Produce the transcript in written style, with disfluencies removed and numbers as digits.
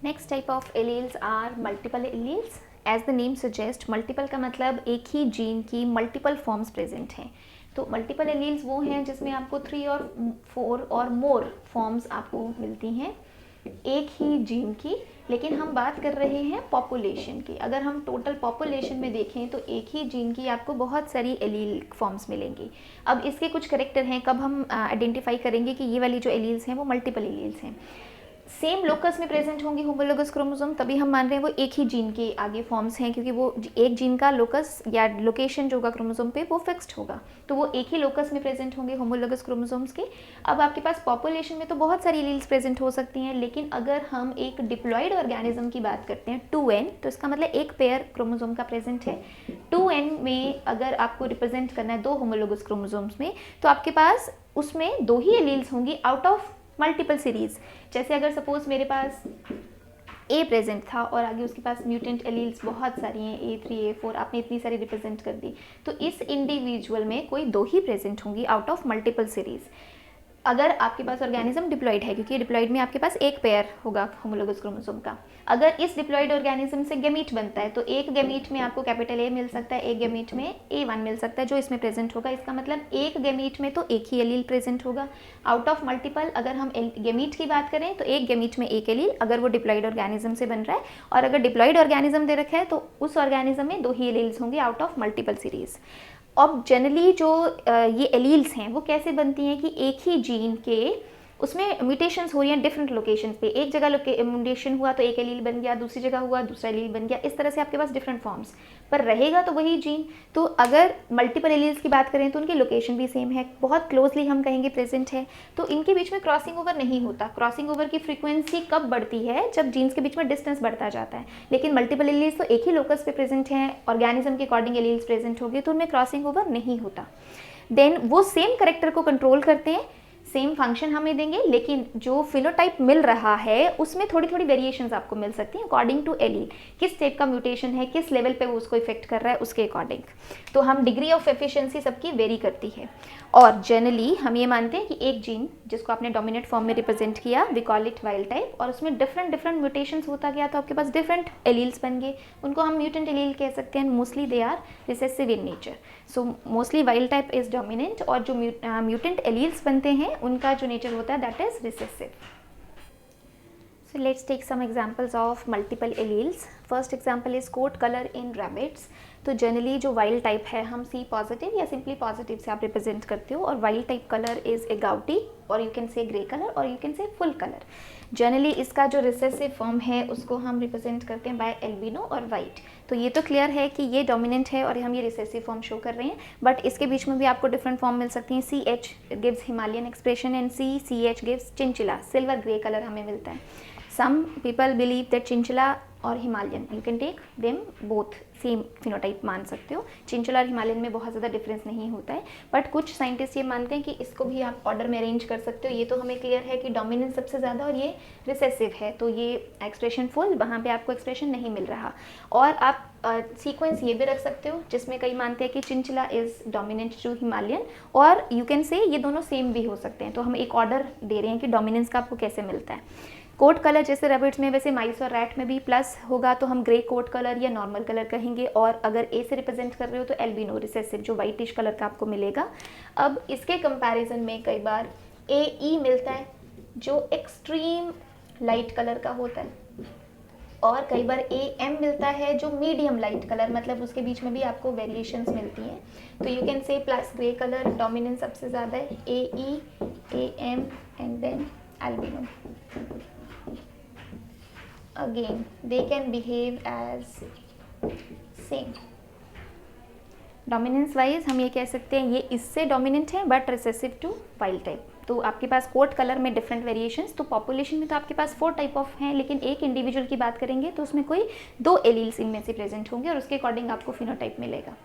Next type of alleles are multiple alleles. As the name suggest, multiple का मतलब एक ही जीन की मल्टीपल फॉर्म्स प्रेजेंट हैं। तो मल्टीपल एलील्स वो हैं जिसमें आपको 3 और 4 और मोर फॉर्म्स आपको मिलती हैं एक ही जीन की। लेकिन हम बात कर रहे हैं पॉपुलेशन की। अगर हम टोटल पॉपुलेशन में देखें तो एक ही जीन की आपको बहुत सारी एलील फॉर्म्स मिलेंगी। अब इसके कुछ करेक्टर हैं, कब हम आइडेंटिफाई करेंगे कि ये वाली जो एलील्स हैं वो मल्टीपल एलील्स हैं। सेम लोकस में प्रेजेंट होंगी होमोलोगस क्रोमोसोम, तभी हम मान रहे हैं वो एक ही जीन के आगे फॉर्म्स हैं, क्योंकि वो एक जीन का लोकस या लोकेशन जो होगा क्रोमोसोम पे वो फिक्स्ड होगा, तो वो एक ही लोकस में प्रेजेंट होंगे होमोलोगस क्रोमोसोम्स के। अब आपके पास पॉपुलेशन में तो बहुत सारी एलील्स प्रेजेंट हो सकती हैं, लेकिन अगर हम एक डिप्लॉयड ऑर्गेनिज्म की बात करते हैं 2n, तो इसका मतलब एक पेयर क्रोमोसोम का प्रेजेंट है। 2n में अगर आपको रिप्रेजेंट करना है 2 होमोलोगस क्रोमोसोम्स में, तो आपके पास उसमें 2 ही एलील्स होंगी आउट ऑफ मल्टीपल सीरीज। जैसे अगर सपोज मेरे पास ए प्रेजेंट था और आगे उसके पास म्यूटेंट एलील्स बहुत सारी हैं, A3 A4, आपने इतनी सारी रिप्रेजेंट कर दी, तो इस इंडिविजुअल में कोई 2 ही प्रेजेंट होंगी आउट ऑफ मल्टीपल सीरीज। अगर आपके पास ऑर्गेनिज्म डिप्लॉयड है, क्योंकि डिप्लॉयड में आपके पास एक पेयर होगा होमोलोगस क्रोमोसोम का, अगर इस डिप्लॉयड ऑर्गेनिज्म से गैमीट बनता है तो एक गैमीट में आपको कैपिटल A मिल सकता है, एक गैमीट में A1 मिल सकता है जो इसमें प्रेजेंट होगा। इसका मतलब एक गैमीट में तो एक ही एलील प्रेजेंट होगा आउट ऑफ मल्टीपल। अगर हम गैमीट की बात करें तो एक गैमीट में एक एलील, अगर वो डिप्लॉयड ऑर्गेनिज्म से बन रहा है, और अगर डिप्लॉयड ऑर्गेनिज्म दे रखा है तो उस ऑर्गेनिज्म में 2 ही एलील्स होंगे आउट ऑफ मल्टीपल सीरीज। अब जनरली जो ये एलील्स हैं वो कैसे बनती हैं कि एक ही जीन के उसमें म्यूटेशंस हो रही हैं डिफरेंट लोकेशंस पे। एक जगह म्यूटेशन हुआ तो एक एलील बन गया, दूसरी जगह हुआ दूसरा एलील बन गया, इस तरह से आपके पास डिफरेंट फॉर्म्स पर रहेगा तो वही जीन। तो अगर मल्टीपल एलील्स की बात करें तो उनकी लोकेशन भी सेम है, बहुत क्लोजली हम कहेंगे प्रेजेंट है, तो इनके बीच में क्रॉसिंग ओवर नहीं होता। क्रॉसिंग ओवर की फ्रीक्वेंसी कब बढ़ती है? जब जीन्स के बीच में डिस्टेंस बढ़ता जाता है। लेकिन मल्टीपल एलील्स तो एक ही लोकस पे प्रेजेंट हैं, ऑर्गेनिज्म के अकॉर्डिंग एलील्स प्रेजेंट होंगे, तो उनमें क्रॉसिंग ओवर नहीं होता। देन वो सेम करेक्टर को कंट्रोल करते हैं, सेम फंक्शन हमें देंगे, लेकिन जो फिनोटाइप मिल रहा है उसमें थोड़ी थोड़ी वेरिएशंस आपको मिल सकती हैं अकॉर्डिंग टू एलील, किस टाइप का म्यूटेशन है, किस लेवल पे वो उसको इफेक्ट कर रहा है उसके अकॉर्डिंग। तो हम डिग्री ऑफ एफिशिएंसी सबकी वेरी करती है। और जनरली हम ये मानते हैं कि एक जीन जिसको आपने डोमिनेंट फॉर्म में रिप्रेजेंट किया, we call it wild type, और उसमें डिफरेंट म्यूटेशंस होता गया तो आपके पास डिफरेंट एलील्स बन गए, उनको हम म्यूटेंट एलील कह सकते हैं। Mostly they are recessive in nature, so mostly wild type is dominant, और जो म्यूटेंट एलील्स बनते हैं उनका जो नेचर होता है that is recessive. So let's take some examples of multiple alleles. First example is coat color in rabbits. तो generally जो वाइल्ड टाइप है हम C पॉजिटिव या सिंपली पॉजिटिव से आप रिप्रेजेंट करते हो, और wild type colour is a agouti, और you can say grey colour, और you can say full colour. Generally इसका जो रिसेसिव फॉर्म है उसको हम रिप्रेजेंट करते हैं बाय एल्बिनो और वाइट। तो ये तो क्लियर है कि ये डोमिनेंट है और हम ये रिसेसिव फॉर्म शो कर रहे हैं, बट इसके बीच में भी आपको डिफरेंट फॉर्म मिल सकती हैं। CH gives Himalayan expression and CH gives chinchilla, silver grey colour हमें मिलता है। Some people believe that Chinchilla और Himalayan, you can take them both same phenotype मान सकते हो। चिंचला और हिमालयन में बहुत ज़्यादा डिफरेंस नहीं होता है, बट कुछ साइंटिस्ट ये मानते हैं कि इसको भी आप ऑर्डर में अरेंज कर सकते हो। ये तो हमें क्लियर है कि डोमिनेंस सबसे ज़्यादा और ये रिसेसिव है, तो ये एक्सप्रेशन फुल, वहाँ पे आपको एक्सप्रेशन नहीं मिल रहा। और आप सीक्वेंस ये भी रख सकते हो जिसमें कई मानते हैं कि चिंचला इज़ डोमिनेंट टू हिमालयन, और यू कैन से ये दोनों सेम भी हो सकते हैं। तो हम एक ऑर्डर दे रहे हैं कि डोमिनेंस का आपको कैसे मिलता है। कोट कलर जैसे रैबिट्स में, वैसे माइस और रैट में भी प्लस होगा तो हम ग्रे कोट कलर या नॉर्मल कलर कहेंगे, और अगर ए से रिप्रेजेंट कर रहे हो तो एल्बिनो रिसेसिव जो वाइटिश कलर का आपको मिलेगा। अब इसके कंपैरिजन में कई बार AE मिलता है जो एक्सट्रीम लाइट कलर का होता है, और कई बार AM मिलता है जो मीडियम लाइट कलर, मतलब उसके बीच में भी आपको वेरिएशंस मिलती हैं। तो you can say plus grey colour dominance सबसे ज़्यादा है, AE, AM and then albino. Again they can behave as same. Dominance wise हम ये कह सकते हैं ये इससे डोमिनेंट है but recessive to wild type. तो आपके पास कोट कलर में डिफरेंट वेरिएशंस, तो पॉपुलेशन में तो आपके पास 4 टाइप ऑफ हैं, लेकिन एक इंडिविजुअल की बात करेंगे तो उसमें कोई 2 एलील्स इनमें से प्रेजेंट होंगे और उसके अकॉर्डिंग आपको फिनोटाइप मिलेगा।